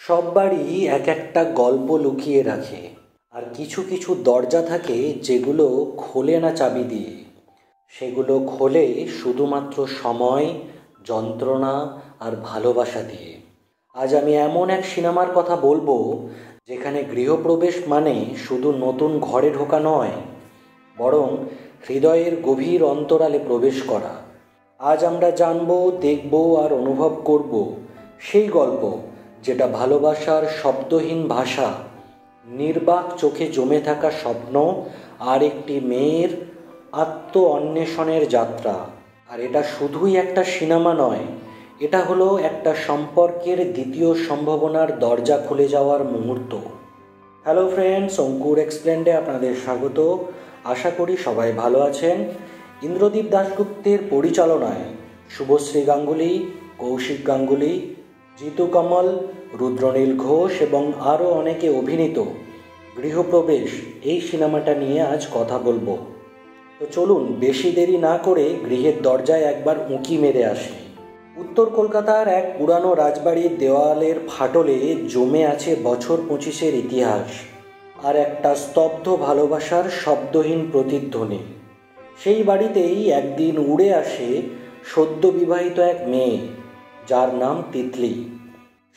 সব বাড়ি এক একটা গল্প লুকিয়ে রাখে, আর কিছু কিছু দরজা থাকে যেগুলো খোলে না চাবি দিয়ে। সেগুলো খোলে শুধুমাত্র সময়, যন্ত্রণা আর ভালোবাসা দিয়ে। আজ আমি এমন এক সিনেমার কথা বলবো যেখানে গৃহপ্রবেশ মানে শুধু নতুন ঘরে ঢোকা নয়, বরং হৃদয়ের গভীর অন্তরালে প্রবেশ করা। আজ আমরা জানবো, দেখব আর অনুভব করব সেই গল্প যেটা ভালোবাসার শব্দহীন ভাষা, নির্বাক চোখে জমে থাকা স্বপ্ন আর একটি মেয়ের আত্ম অন্বেষণের যাত্রা। আর এটা শুধুই একটা সিনেমা নয়, এটা হলো একটা সম্পর্কের দ্বিতীয় সম্ভাবনার দরজা খুলে যাওয়ার মুহূর্ত। হ্যালো ফ্রেন্ডস, অঙ্কুর এক্সপ্লেন্ডে আপনাদের স্বাগত। আশা করি সবাই ভালো আছেন। ইন্দ্রদীপ দাশগুপ্তের পরিচালনায় শুভশ্রী গাঙ্গুলি, কৌশিক গাঙ্গুলি, জিতু কমল, রুদ্রনীল ঘোষ এবং আরও অনেকে অভিনীত গৃহপ্রবেশ এই সিনেমাটা নিয়ে আজ কথা বলবো। তো চলুন বেশি দেরি না করে গৃহের দরজায় একবার উঁকি মেরে আসি। উত্তর কলকাতার এক পুরানো রাজবাড়ির দেওয়ালের ফাটলে জমে আছে বছর 25-এর ইতিহাস আর একটা স্তব্ধ ভালোবাসার শব্দহীন প্রতিধ্বনি। সেই বাড়িতেই একদিন উড়ে আসে সদ্য বিবাহিত এক মেয়ে, যার নাম তিতলি।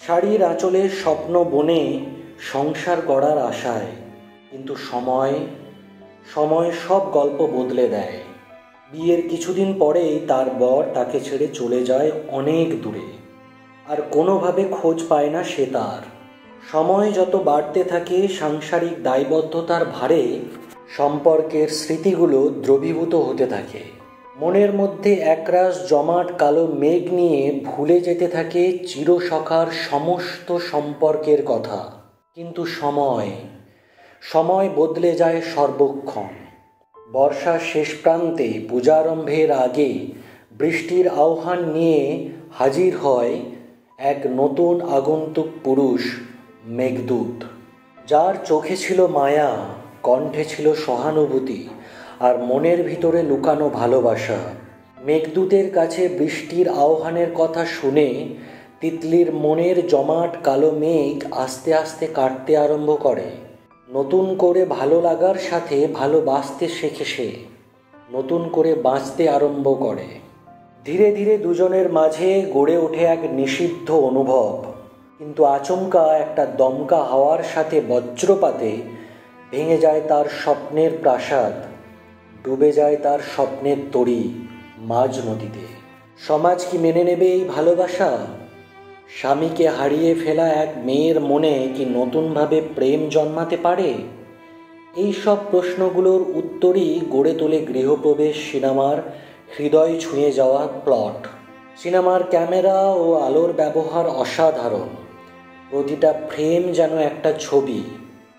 শাড়ির আঁচলে স্বপ্ন বনে সংসার গড়ার আশায়, কিন্তু সময় সব গল্প বদলে দেয়। বিয়ের কিছুদিন পরেই তার বর তাকে ছেড়ে চলে যায় অনেক দূরে, আর কোনোভাবে খোঁজ পায় না সে তার। সময় যত বাড়তে থাকে, সাংসারিক দায়বদ্ধতার ভারে সম্পর্কের স্মৃতিগুলো দ্রবীভূত হতে থাকে। মনের মধ্যে একরাশ জমাট কালো মেঘ নিয়ে ভুলে যেতে থাকে চিরসখার সমস্ত সম্পর্কের কথা। কিন্তু সময় বদলে যায় সর্বক্ষণ। বর্ষার শেষ প্রান্তে পূজারম্ভের আগে বৃষ্টির আহ্বান নিয়ে হাজির হয় এক নতুন আগন্তুক পুরুষ, মেঘদূত, যার চোখে ছিল মায়া, কণ্ঠে ছিল সহানুভূতি আর মনের ভিতরে লুকানো ভালোবাসা। মেঘদূতের কাছে বৃষ্টির আহ্বানের কথা শুনে তিতলির মনের জমাট কালো মেঘ আস্তে আস্তে কাটতে আরম্ভ করে। নতুন করে ভালো লাগার সাথে ভালোবাসতে শেখে সে, নতুন করে বাঁচতে আরম্ভ করে। ধীরে ধীরে দুজনের মাঝে গড়ে ওঠে এক নিষিদ্ধ অনুভব। কিন্তু আচমকা একটা দমকা হাওয়ার সাথে বজ্রপাতে ভেঙে যায় তার স্বপ্নের প্রাসাদ, ডুবে যায় তার স্বপ্নের তরী মাঝ নদীতে। সমাজ কি মেনে নেবে এই ভালোবাসা? স্বামীকে হারিয়ে ফেলা এক মেয়ের মনে কি নতুনভাবে প্রেম জন্মাতে পারে? এই সব প্রশ্নগুলোর উত্তরই গড়ে তোলে গৃহপ্রবেশ সিনেমার হৃদয় ছুঁয়ে যাওয়া প্লট। সিনেমার ক্যামেরা ও আলোর ব্যবহার অসাধারণ। প্রতিটা ফ্রেম যেন একটা ছবি।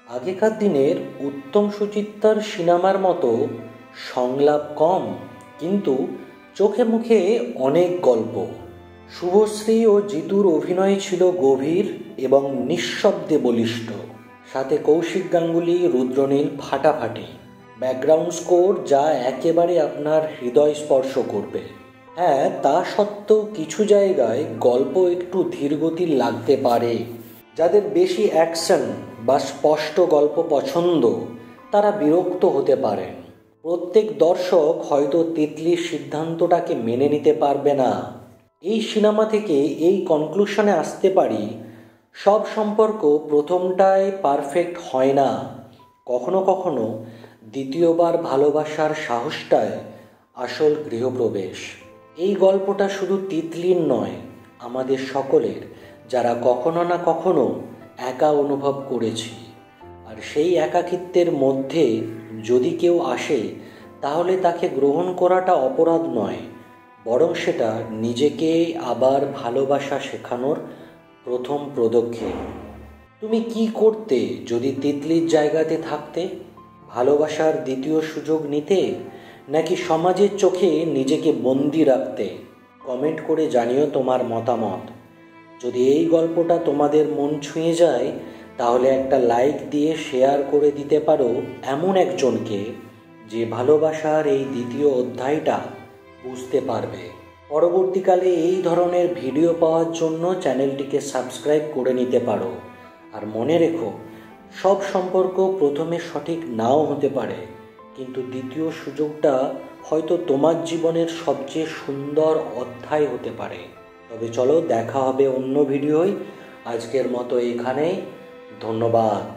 আগেকার দিনের উত্তম সুচিত্রার সিনেমার মতো সংলাপ কম, কিন্তু চোখে মুখে অনেক গল্প। শুভশ্রী ও জিতুর অভিনয় ছিল গভীর এবং নিঃশব্দে বলিষ্ঠ, সাথে কৌশিক গাঙ্গুলি, রুদ্রনীল ফাটাফাটি ব্যাকগ্রাউন্ড স্কোর, যা একেবারে আপনার হৃদয় স্পর্শ করবে। হ্যাঁ, তা সত্ত্বেও কিছু জায়গায় গল্প একটু ধীরগতির লাগতে পারে। যাদের বেশি অ্যাকশন বা স্পষ্ট গল্প পছন্দ, তারা বিরক্ত হতে পারেন। প্রত্যেক দর্শক হয়তো তিতলির সিদ্ধান্তটাকে মেনে নিতে পারবে না। এই সিনেমা থেকে এই কনক্লুশনে আসতে পারি, সব সম্পর্ক প্রথমটায় পারফেক্ট হয় না। কখনো কখনো দ্বিতীয়বার ভালোবাসার সাহসটাই আসল গৃহপ্রবেশ। এই গল্পটা শুধু তিতলির নয়, আমাদের সকলের, যারা কখনো না কখনো একা অনুভব করেছি। আর সেই একাকিত্বের মধ্যে যদি কেউ আসে, তাহলে তাকে গ্রহণ করাটা অপরাধ নয়, বরং সেটা নিজেকে আবার ভালোবাসা শেখানোর প্রথম পদক্ষেপ। তুমি কি করতে যদি তিতলির জায়গাতে থাকতে? ভালোবাসার দ্বিতীয় সুযোগ নিতে, নাকি সমাজের চোখে নিজেকে বন্দি রাখতে? কমেন্ট করে জানিও তোমার মতামত। যদি এই গল্পটা তোমাদের মন ছুঁয়ে যায়, তাহলে একটা লাইক দিয়ে শেয়ার করে দিতে পারো এমন একজনকে যে ভালোবাসার এই দ্বিতীয় অধ্যায়টা বুঝতে পারবে। পরবর্তীকালে এই ধরনের ভিডিও পাওয়ার জন্য চ্যানেলটিকে সাবস্ক্রাইব করে নিতে পারো। আর মনে রেখো, সব সম্পর্ক প্রথমে সঠিক নাও হতে পারে, কিন্তু দ্বিতীয় সুযোগটা হয়তো তোমার জীবনের সবচেয়ে সুন্দর অধ্যায় হতে পারে। তবে চলো, দেখা হবে অন্য ভিডিওয়। আজকের মতো এখানেই। ধন্যবাদ।